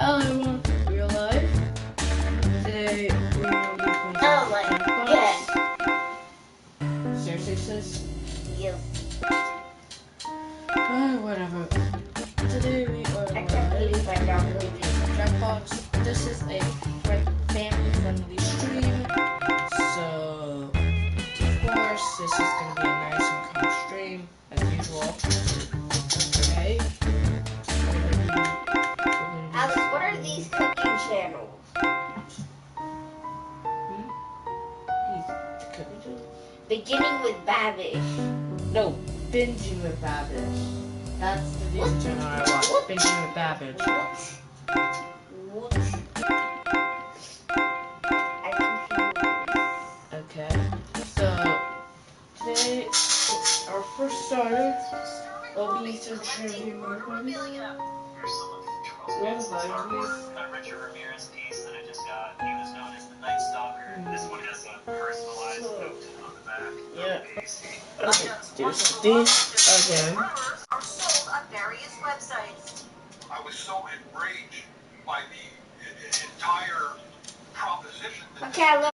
Hello everyone, real life. Today we're going to be playing Oh my Jackbox. Seriously, sis? Yep. Whatever. Today we are I can't believe I downloaded Jackbox. This is a family-friendly stream. So, of course, this is going to be a nice and calm stream, as usual. Okay. Alex, what are these cooking channels? Beginning with Babish. No, binging with Babish. That's the video channel I watch. Binging with Babish. What? Okay. So today, our first starter will be some trivia movement. Richard Ramirez piece that I just got. He was known as the Night Stalker. This one has a personalized note on the back. Yeah. Let's do this again. Are sold on various websites. I was so enraged by the entire proposition that Okay, I love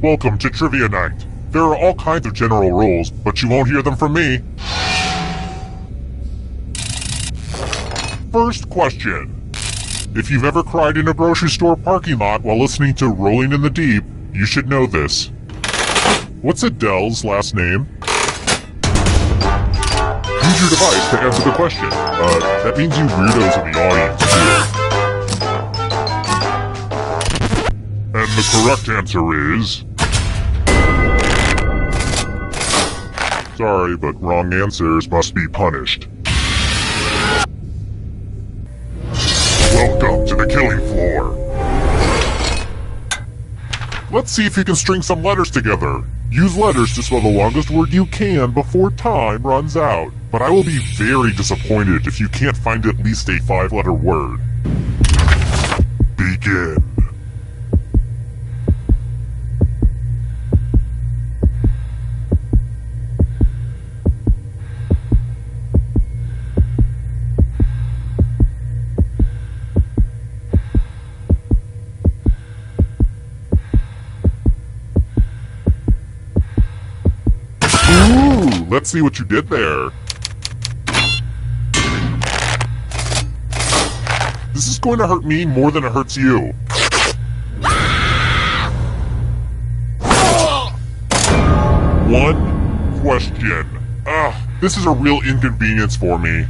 Welcome to Trivia Night. There are all kinds of general rules, but you won't hear them from me. First question. If you've ever cried in a grocery store parking lot while listening to Rolling in the Deep, you should know this. What's Adele's last name? Use your device to answer the question. That means you weirdos in the audience too. And the correct answer is... Sorry, but wrong answers must be punished. Welcome to the killing floor. Let's see if you can string some letters together. Use letters to spell the longest word you can before time runs out. But I will be very disappointed if you can't find at least a 5-letter word. Begin. Ooh, let's see what you did there. This is going to hurt me more than it hurts you. One question. This is a real inconvenience for me.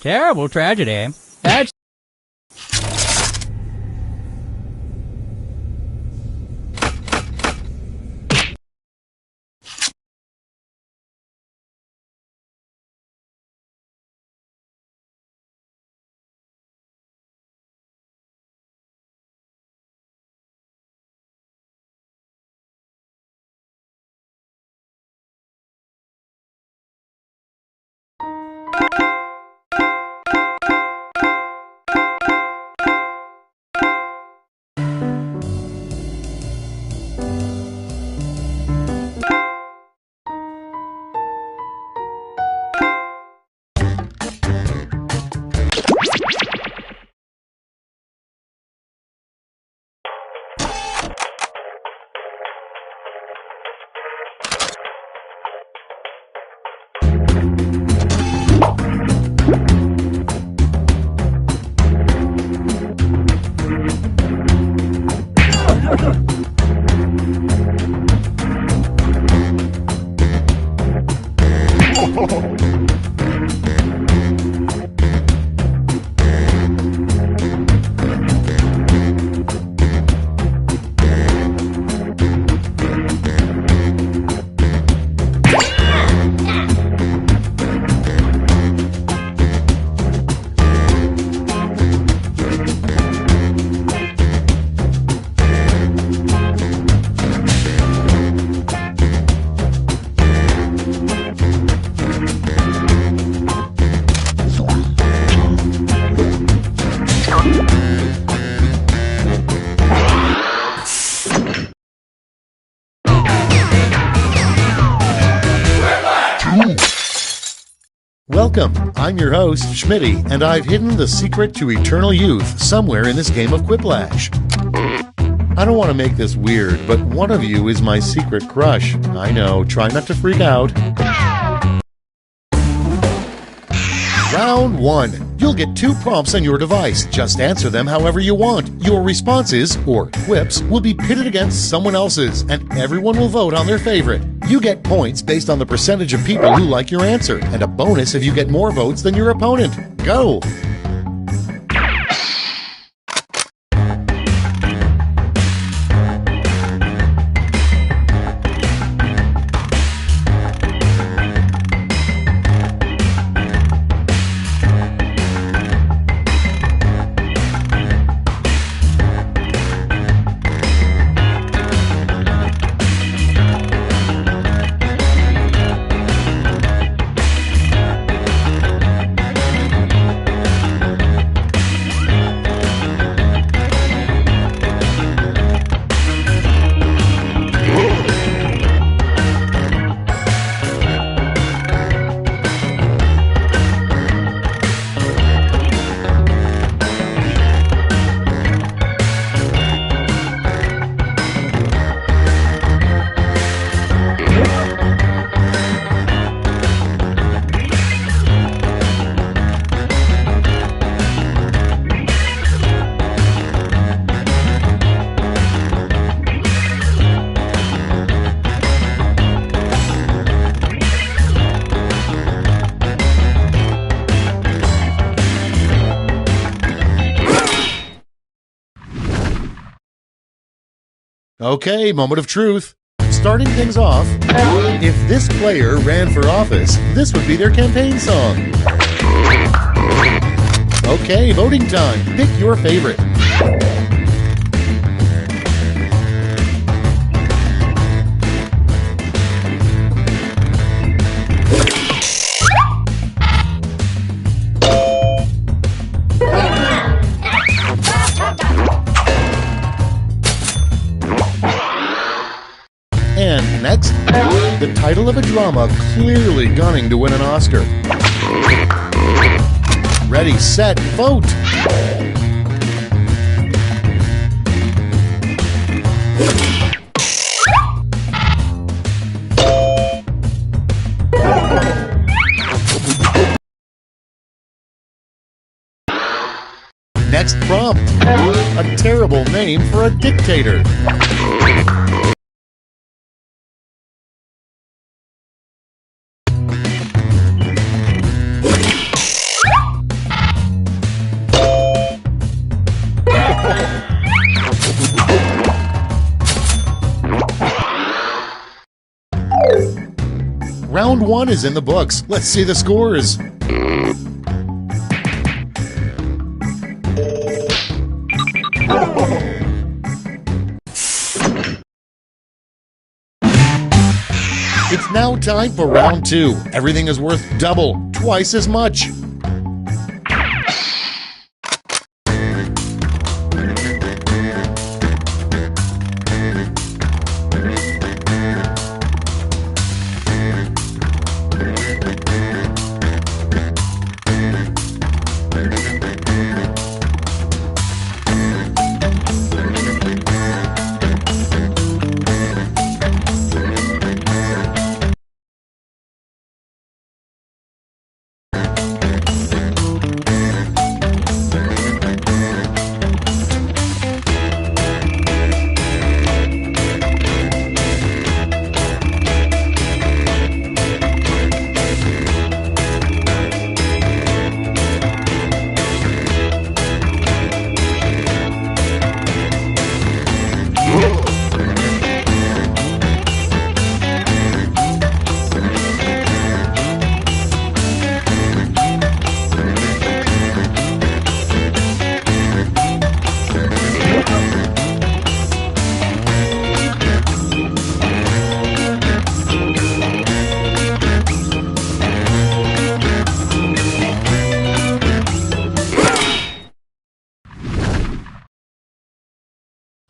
Terrible tragedy. That's Welcome, I'm your host, Schmitty, and I've hidden the secret to eternal youth somewhere in this game of Quiplash. I don't want to make this weird, but one of you is my secret crush. I know, try not to freak out. Round 1. You'll get 2 prompts on your device. Just answer them however you want. Your responses, or quips, will be pitted against someone else's, and everyone will vote on their favorite. You get points based on the percentage of people who like your answer, and a bonus if you get more votes than your opponent. Go! Okay, moment of truth. Starting things off, if this player ran for office, this would be their campaign song. Okay, voting time. Pick your favorite. And next, the title of a drama clearly gunning to win an Oscar. Ready, set, vote! Next prompt, a terrible name for a dictator. Round 1 is in the books. Let's see the scores. It's now time for round 2. Everything is worth double, twice as much.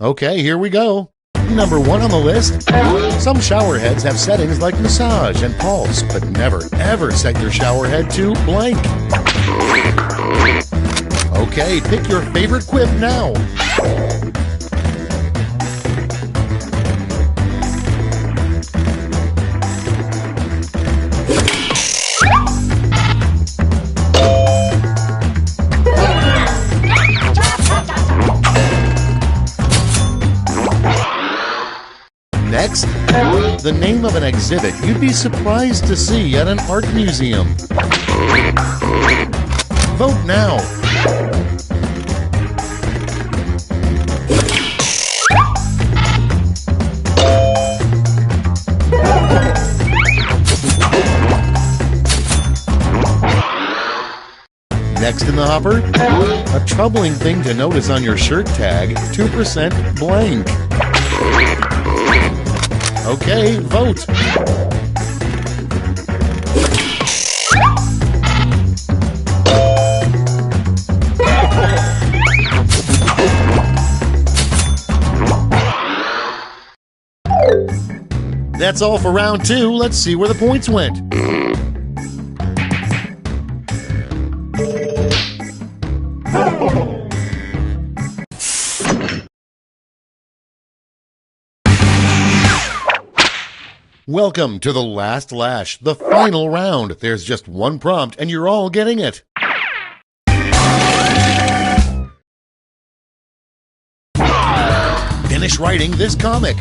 Okay, here we go. Number 1 on the list. Some shower heads have settings like massage and pulse, but never, ever set your shower head to blank. Okay, pick your favorite quip now. Next, the name of an exhibit you'd be surprised to see at an art museum. Vote now. Next in the hopper, a troubling thing to notice on your shirt tag, 2% blank. Okay, vote. That's all for round 2. Let's see where the points went. Welcome to the last lash, the final round. There's just one prompt and you're all getting it. Finish writing this comic.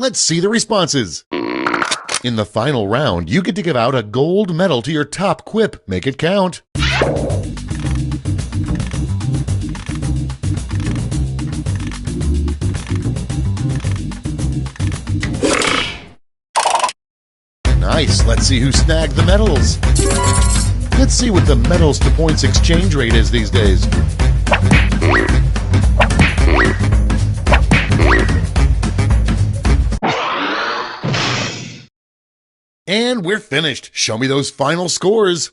Let's see the responses. In the final round, you get to give out a gold medal to your top quip. Make it count. Nice. Let's see who snagged the medals. Let's see what the medals to points exchange rate is these days. And we're finished. Show me those final scores.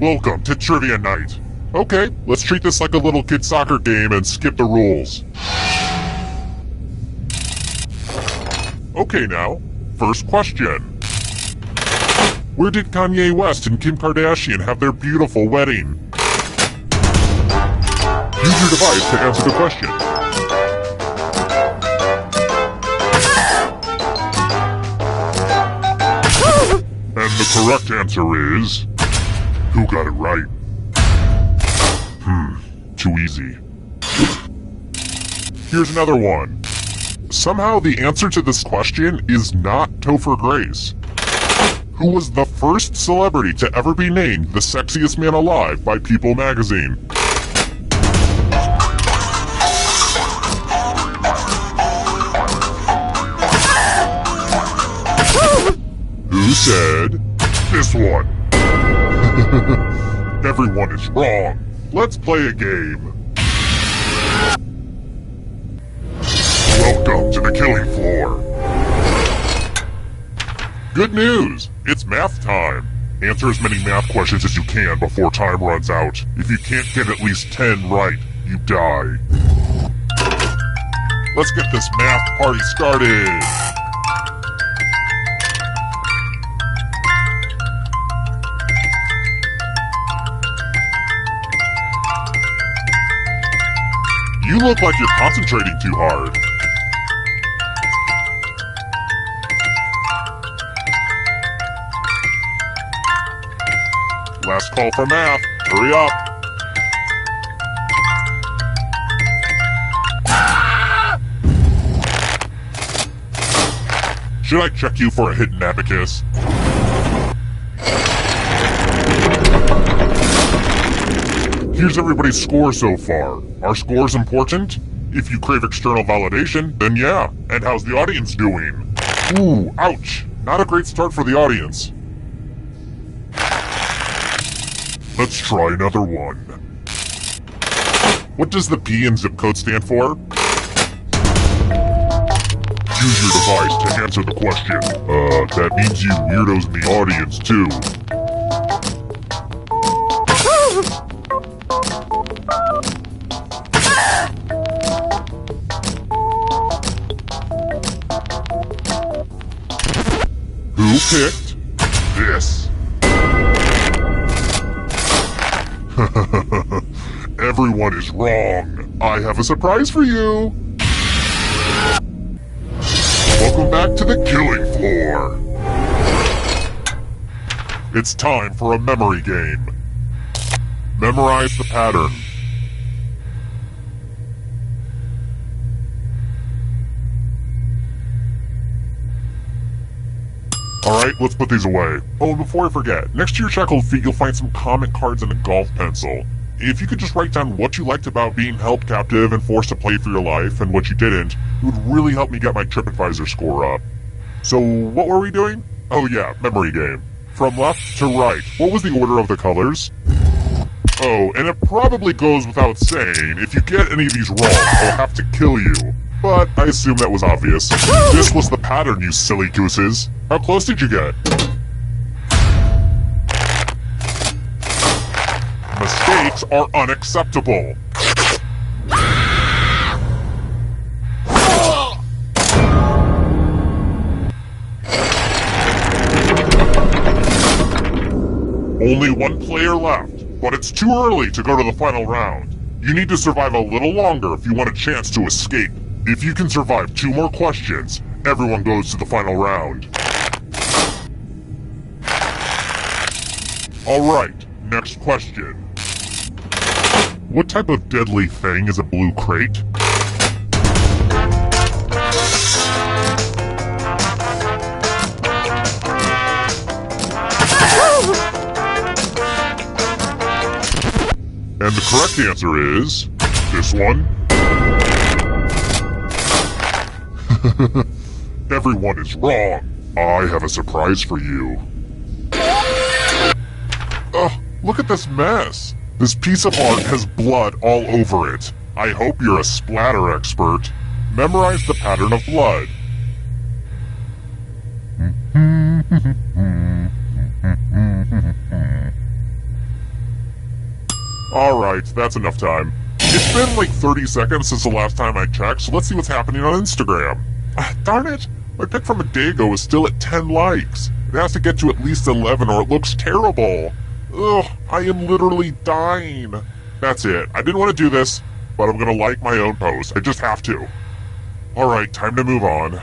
Welcome to Trivia Night. Okay, let's treat this like a little kid soccer game and skip the rules. Okay now, first question. Where did Kanye West and Kim Kardashian have their beautiful wedding? Use your device to answer the question. And the correct answer is... who got it right? Too easy. Here's another one. Somehow the answer to this question is not Topher Grace. Who was the first celebrity to ever be named the sexiest man alive by People magazine? Who said this one? Everyone is wrong. Let's play a game. Welcome to the killing floor. Good news! It's math time. Answer as many math questions as you can before time runs out. If you can't get at least 10 right, you die. Let's get this math party started. You look like you're concentrating too hard. Last call for math. Hurry up. Should I check you for a hidden abacus? Here's everybody's score so far. Are scores important? If you crave external validation, then yeah. And how's the audience doing? Ooh, ouch. Not a great start for the audience. Let's try another one. What does the P in zip code stand for? Use your device to answer the question. That means you weirdos in the audience, too. Who picked this? Everyone is wrong. I have a surprise for you. Welcome back to the killing floor. It's time for a memory game. Memorize the pattern. Alright, let's put these away. Oh, and before I forget, next to your shackled feet you'll find some comment cards and a golf pencil. If you could just write down what you liked about being held captive and forced to play for your life, and what you didn't, it would really help me get my TripAdvisor score up. So, what were we doing? Oh yeah, memory game. From left to right, what was the order of the colors? Oh, and it probably goes without saying, if you get any of these wrong, I'll have to kill you. But I assume that was obvious. This was the pattern, you silly gooses. How close did you get? Mistakes are unacceptable. Only one player left, but it's too early to go to the final round. You need to survive a little longer if you want a chance to escape. If you can survive 2 more questions, everyone goes to the final round. Alright, next question. What type of deadly thing is a blue crate? And the correct answer is... this one. Everyone is wrong. I have a surprise for you. Ugh, look at this mess. This piece of art has blood all over it. I hope you're a splatter expert. Memorize the pattern of blood. Alright, that's enough time. It's been like 30 seconds since the last time I checked, so let's see what's happening on Instagram. Darn it! My pic from a day ago is still at 10 likes. It has to get to at least 11 or it looks terrible. Ugh, I am literally dying. That's it. I didn't want to do this, but I'm gonna like my own post. I just have to. Alright, time to move on.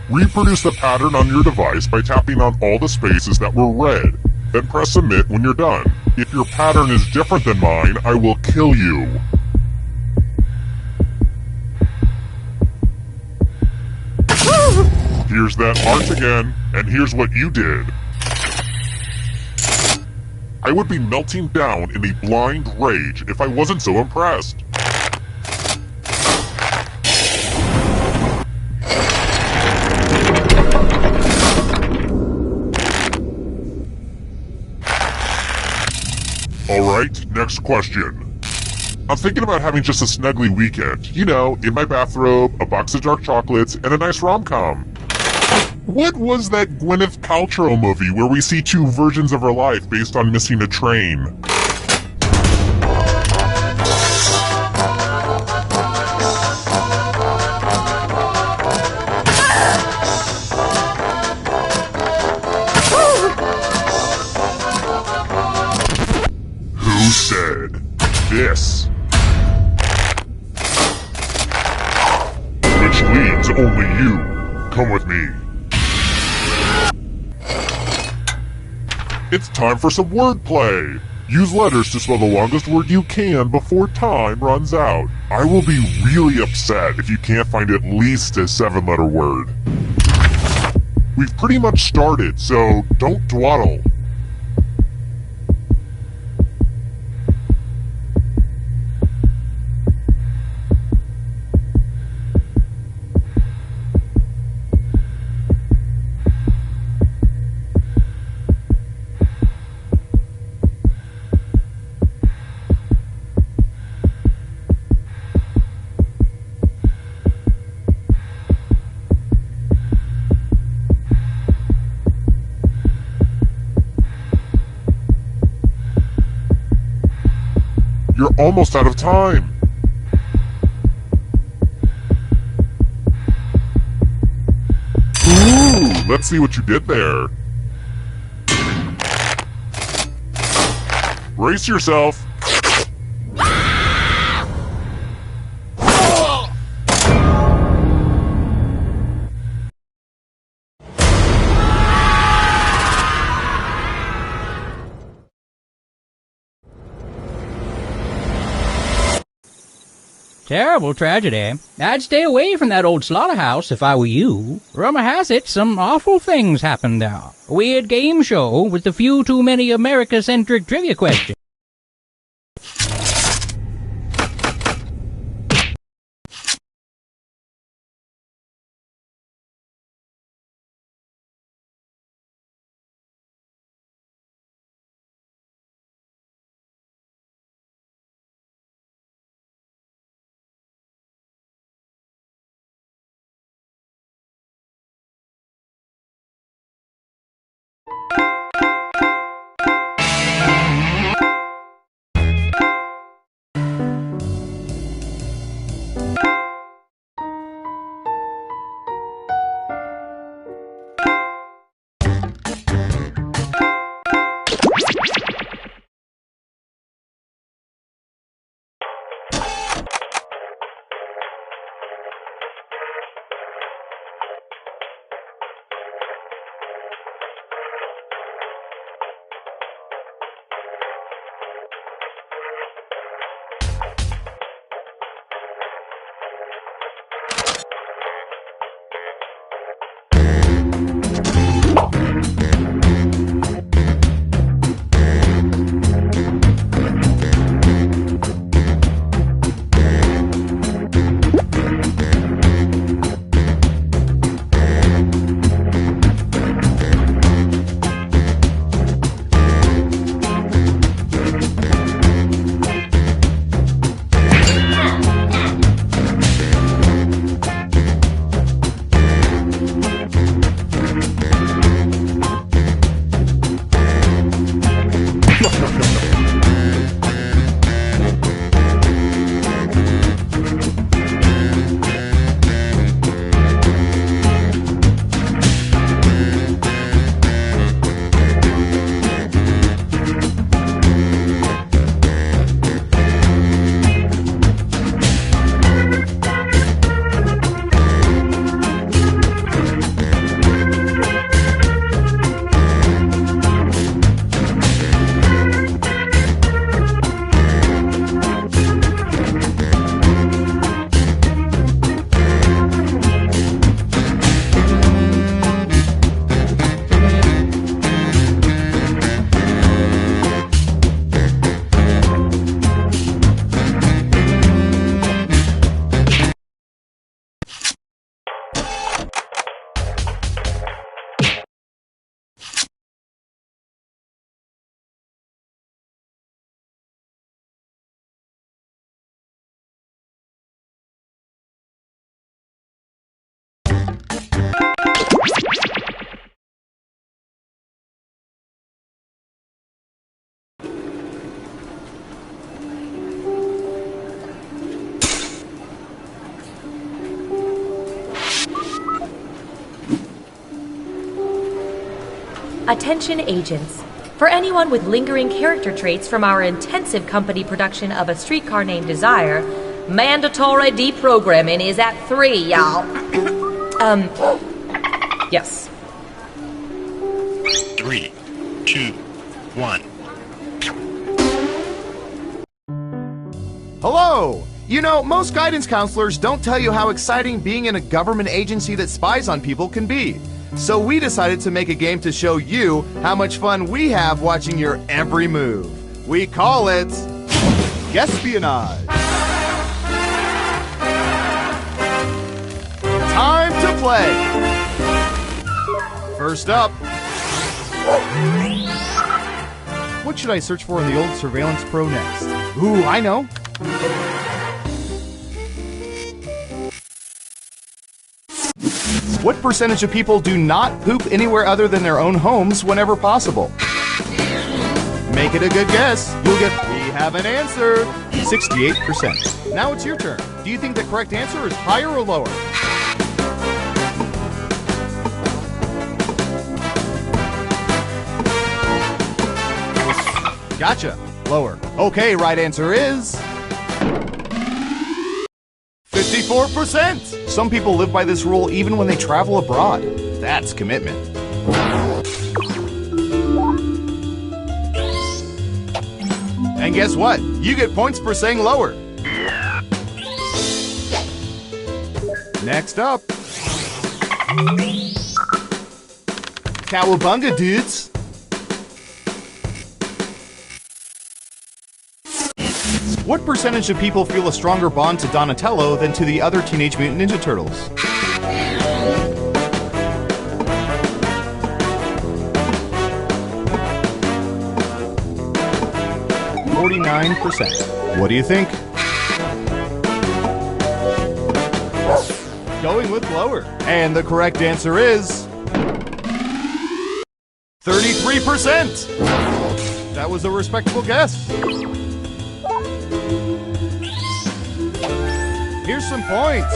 Reproduce the pattern on your device by tapping on all the spaces that were red. Then press submit when you're done. If your pattern is different than mine, I will kill you. Here's that heart again, and here's what you did. I would be melting down in a blind rage if I wasn't so impressed. Alright, next question. I'm thinking about having just a snuggly weekend. You know, in my bathrobe, a box of dark chocolates, and a nice rom-com. What was that Gwyneth Paltrow movie where we see 2 versions of her life based on missing a train? Who said this? Which leads only you. Come with me. It's time for some wordplay! Use letters to spell the longest word you can before time runs out. I will be really upset if you can't find at least a 7-letter word. We've pretty much started, so don't dawdle. You're almost out of time. Ooh, let's see what you did there. Brace yourself. Terrible tragedy. I'd stay away from that old slaughterhouse if I were you. Rumor has it some awful things happened there. A weird game show with a few too many America-centric trivia questions. Attention agents. For anyone with lingering character traits from our intensive company production of A Streetcar Named Desire, mandatory deprogramming is at 3, y'all. Yes. 3, 2, 1. Hello! You know, most guidance counselors don't tell you how exciting being in a government agency that spies on people can be. So we decided to make a game to show you how much fun we have watching your every move. We call it Guespionage. Time to play. First up, what should I search for in the old Surveillance Pro next? Ooh, I know. What percentage of people do not poop anywhere other than their own homes whenever possible? Make it a good guess. You'll get, we have an answer. 68%. Now it's your turn. Do you think the correct answer is higher or lower? Gotcha. Lower. Okay, right answer is 54%. Some people live by this rule even when they travel abroad. That's commitment. And guess what? You get points for saying lower. Next up. Cowabunga, dudes. What percentage of people feel a stronger bond to Donatello than to the other Teenage Mutant Ninja Turtles? %. What do you think? Going with lower. And the correct answer is 33%. That was a respectable guess. Here's some points.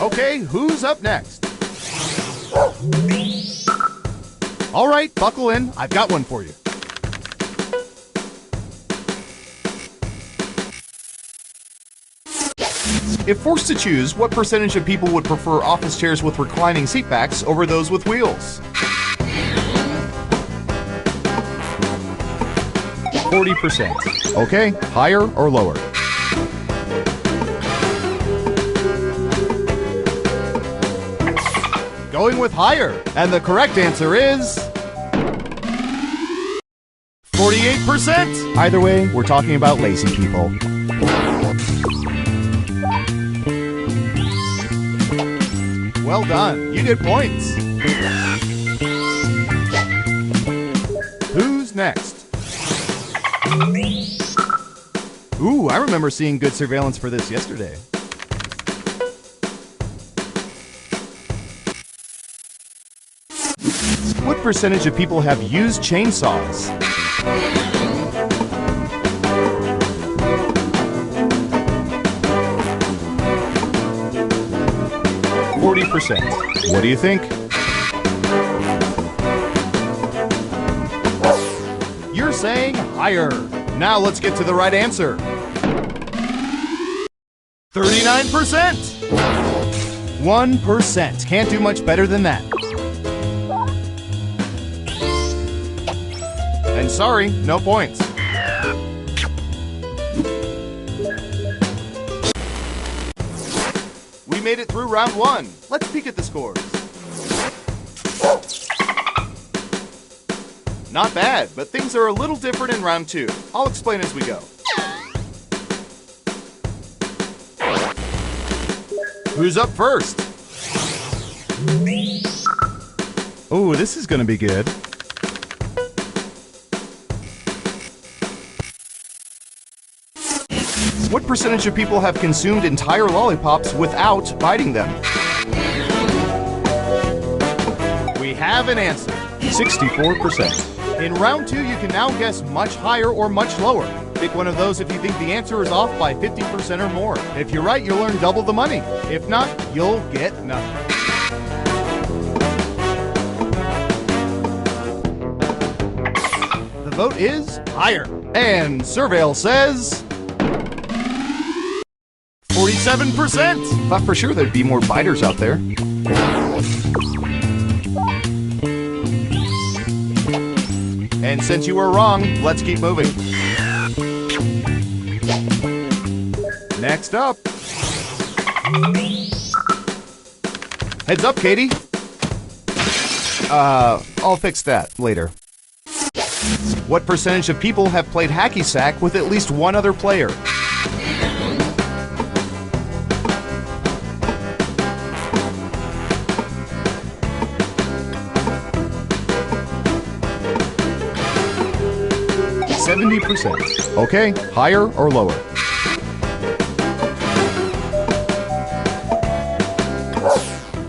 Okay, who's up next? All right, buckle in. I've got one for you. If forced to choose, what percentage of people would prefer office chairs with reclining seatbacks over those with wheels? 40%. Okay, higher or lower? Going with higher. And the correct answer is 48%. Either way, we're talking about lazy people. Well done. You get points. Who's next? Ooh, I remember seeing good surveillance for this yesterday. What percentage of people have used chainsaws? %. What do you think? You're saying higher. Now let's get to the right answer. 39%. 1%. Can't do much better than that. And sorry, no points. We made it through round one. Let's peek at the scores. Not bad, but things are a little different in round two. I'll explain as we go. Who's up first? Ooh, this is gonna be good. What percentage of people have consumed entire lollipops without biting them? We have an answer, 64%. In round two, you can now guess much higher or much lower. Pick one of those if you think the answer is off by 50% or more. If you're right, you'll earn double the money. If not, you'll get nothing. The vote is higher. And Surveil says 47%. Thought for sure there'd be more biters out there. And since you were wrong, let's keep moving. Next up. Heads up, Katie. I'll fix that later. What percentage of people have played hacky sack with at least one other player? %. Okay, higher or lower?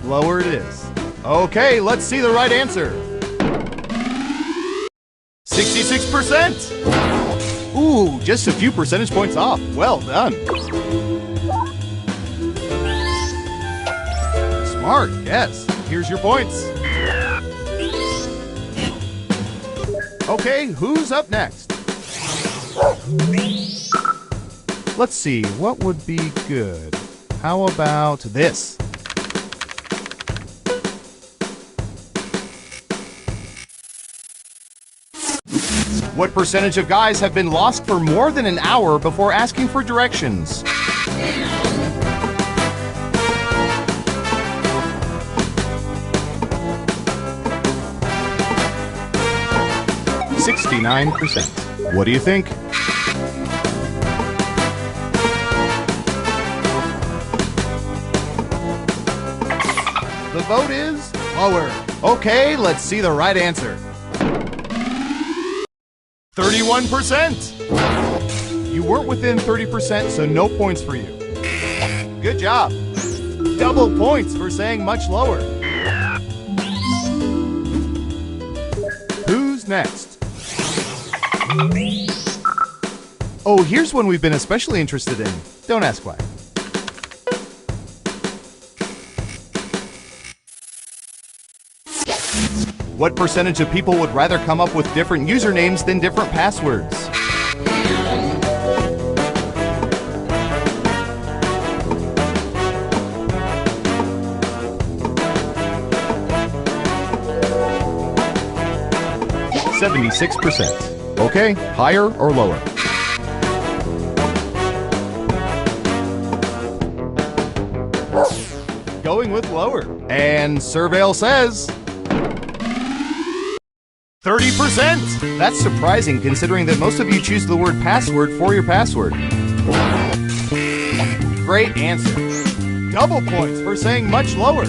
Lower it is. Okay, let's see the right answer. 66%. Ooh, just a few percentage points off. Well done. Smart, yes. Here's your points. Okay, who's up next? Let's see, what would be good? How about this? What percentage of guys have been lost for more than an hour before asking for directions? %. What do you think? The vote is lower. Okay, let's see the right answer. 31%. You weren't within 30%, so no points for you. Good job. Double points for saying much lower. Who's next? Oh, here's one we've been especially interested in. Don't ask why. What percentage of people would rather come up with different usernames than different passwords? %. Okay, higher or lower? Going with lower. And Surveil says 30%! That's surprising considering that most of you choose the word password for your password. Great answer. Double points for saying much lower.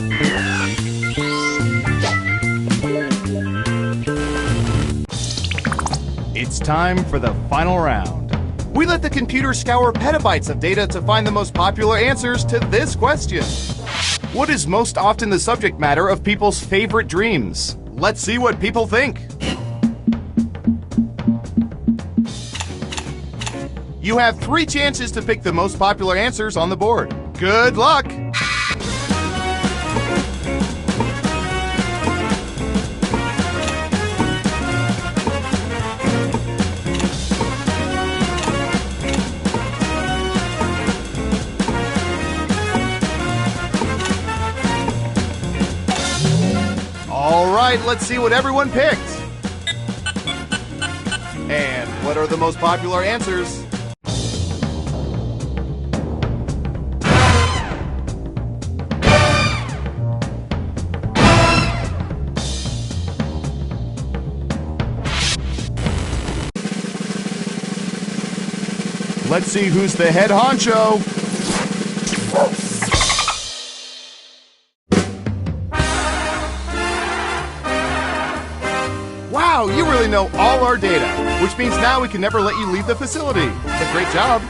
It's time for the final round. We let the computer scour petabytes of data to find the most popular answers to this question. What is most often the subject matter of people's favorite dreams? Let's see what people think. You have 3 chances to pick the most popular answers on the board. Good luck! All right, let's see what everyone picked. And what are the most popular answers? Let's see who's the head honcho. Wow, you really know all our data, which means now we can never let you leave the facility. But great job.